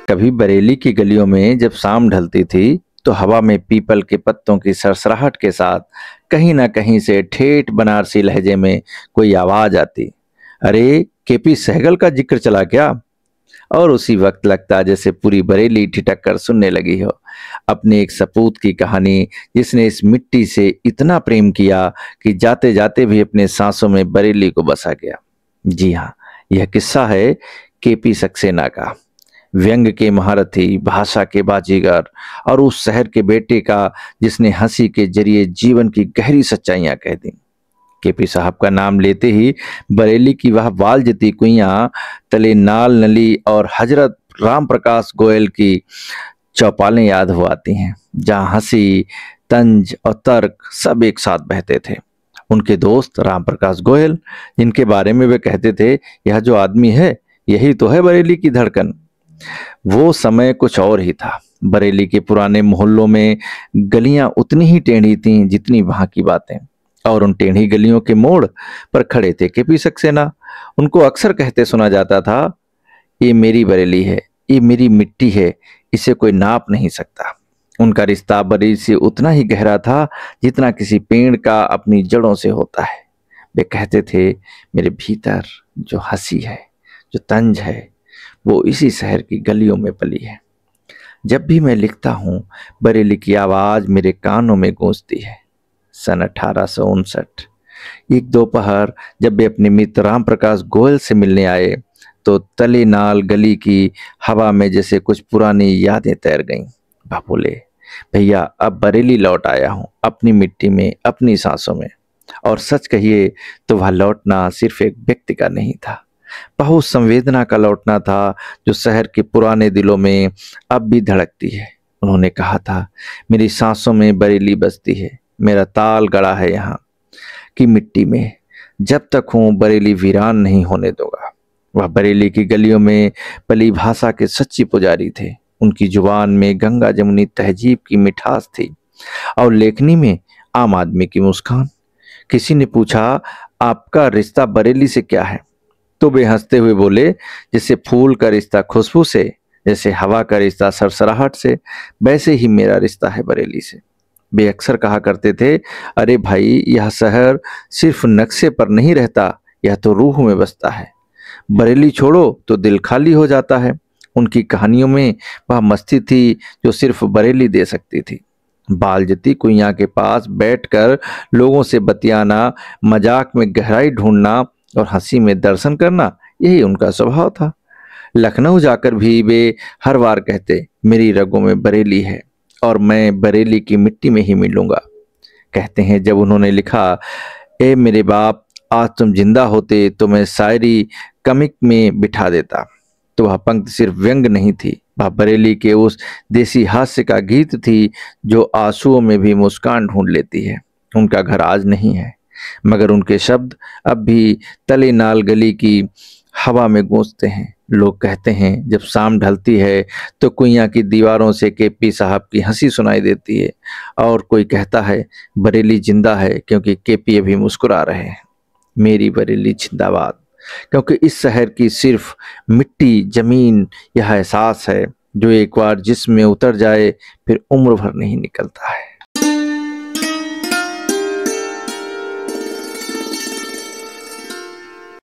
कभी बरेली की गलियों में जब शाम ढलती थी तो हवा में पीपल के पत्तों की सरसराहट के साथ कहीं ना कहीं से ठेठ बनारसी लहजे में कोई आवाज आती, अरे केपी सहगल का जिक्र चला क्या। और उसी वक्त लगता जैसे पूरी बरेली ठिठक कर सुनने लगी हो अपने एक सपूत की कहानी, जिसने इस मिट्टी से इतना प्रेम किया कि जाते जाते भी अपने सांसों में बरेली को बसा गया। जी हाँ, यह किस्सा है केपी सक्सेना का, व्यंग के महारथी, भाषा के बाजीगर और उस शहर के बेटे का जिसने हंसी के जरिए जीवन की गहरी सच्चाइयां कह दी। केपी साहब का नाम लेते ही बरेली की वह वालजती कुइयां, तले नाल नली और हजरत राम प्रकाश गोयल की चौपालें याद हो आती हैं, जहां हंसी, तंज और तर्क सब एक साथ बहते थे। उनके दोस्त राम प्रकाश गोयल, जिनके बारे में वे कहते थे, यह जो आदमी है यही तो है बरेली की धड़कन। वो समय कुछ और ही था। बरेली के पुराने मोहल्लों में गलियां उतनी ही टेढ़ी थीं जितनी वहां की बातें, और उन टेढ़ी गलियों के मोड़ पर खड़े थे केपी सक्सेना। उनको अक्सर कहते सुना जाता था, ये मेरी बरेली है, ये मेरी मिट्टी है, इसे कोई नाप नहीं सकता। उनका रिश्ता बरेली से उतना ही गहरा था जितना किसी पेड़ का अपनी जड़ों से होता है। वे कहते थे, मेरे भीतर जो हंसी है, जो तंज है, वो इसी शहर की गलियों में पली है। जब भी मैं लिखता हूँ बरेली की आवाज मेरे कानों में गूंजती है। सन 1859 एक दोपहर जब वे अपने मित्र राम प्रकाश गोयल से मिलने आए तो तले नाल गली की हवा में जैसे कुछ पुरानी यादें तैर गईं। वह बोले, भैया अब बरेली लौट आया हूँ, अपनी मिट्टी में, अपनी सांसों में। और सच कहिए तो वह लौटना सिर्फ एक व्यक्ति का नहीं था, बहुत संवेदना का लौटना था जो शहर के पुराने दिलों में अब भी धड़कती है। उन्होंने कहा था, मेरी सांसों में बरेली बसती है, मेरा ताल गड़ा है यहाँ की मिट्टी में, जब तक हूँ बरेली वीरान नहीं होने दूंगा। वह बरेली की गलियों में पली भाषा के सच्ची पुजारी थे। उनकी जुबान में गंगा जमुनी तहजीब की मिठास थी और लेखनी में आम आदमी की मुस्कान। किसी ने पूछा, आपका रिश्ता बरेली से क्या है? तो वे हंसते हुए बोले, जैसे फूल का रिश्ता खुशबू से, जैसे हवा का रिश्ता सरसराहट से, वैसे ही मेरा रिश्ता है बरेली से। वे अक्सर कहा करते थे, अरे भाई, यह शहर सिर्फ नक्शे पर नहीं रहता, यह तो रूह में बसता है। बरेली छोड़ो तो दिल खाली हो जाता है। उनकी कहानियों में वह मस्ती थी जो सिर्फ बरेली दे सकती थी। बालजती कुइयां के पास बैठकर लोगों से बतियाना, मजाक में गहराई ढूंढना और हंसी में दर्शन करना, यही उनका स्वभाव था। लखनऊ जाकर भी वे हर बार कहते, मेरी रगों में बरेली है और मैं बरेली की मिट्टी में ही मिलूंगा। कहते हैं, जब उन्होंने लिखा, ए मेरे बाप, आज तुम जिंदा होते तो मैं शायरी कमिक में बिठा देता, तो वह पंक्ति सिर्फ व्यंग नहीं थी, वह बरेली के उस देसी हास्य का गीत थी जो आंसुओं में भी मुस्कान ढूंढ लेती है। उनका घर आज नहीं है, मगर उनके शब्द अब भी तले नाल गली की हवा में गूंजते हैं। लोग कहते हैं, जब शाम ढलती है तो कुइयां की दीवारों से केपी साहब की हंसी सुनाई देती है, और कोई कहता है, बरेली जिंदा है क्योंकि केपी अभी मुस्कुरा रहे हैं। मेरी बरेली जिंदाबाद, क्योंकि इस शहर की सिर्फ मिट्टी, जमीन, यह एहसास है जो एक बार जिस्म में उतर जाए फिर उम्र भर नहीं निकलता है।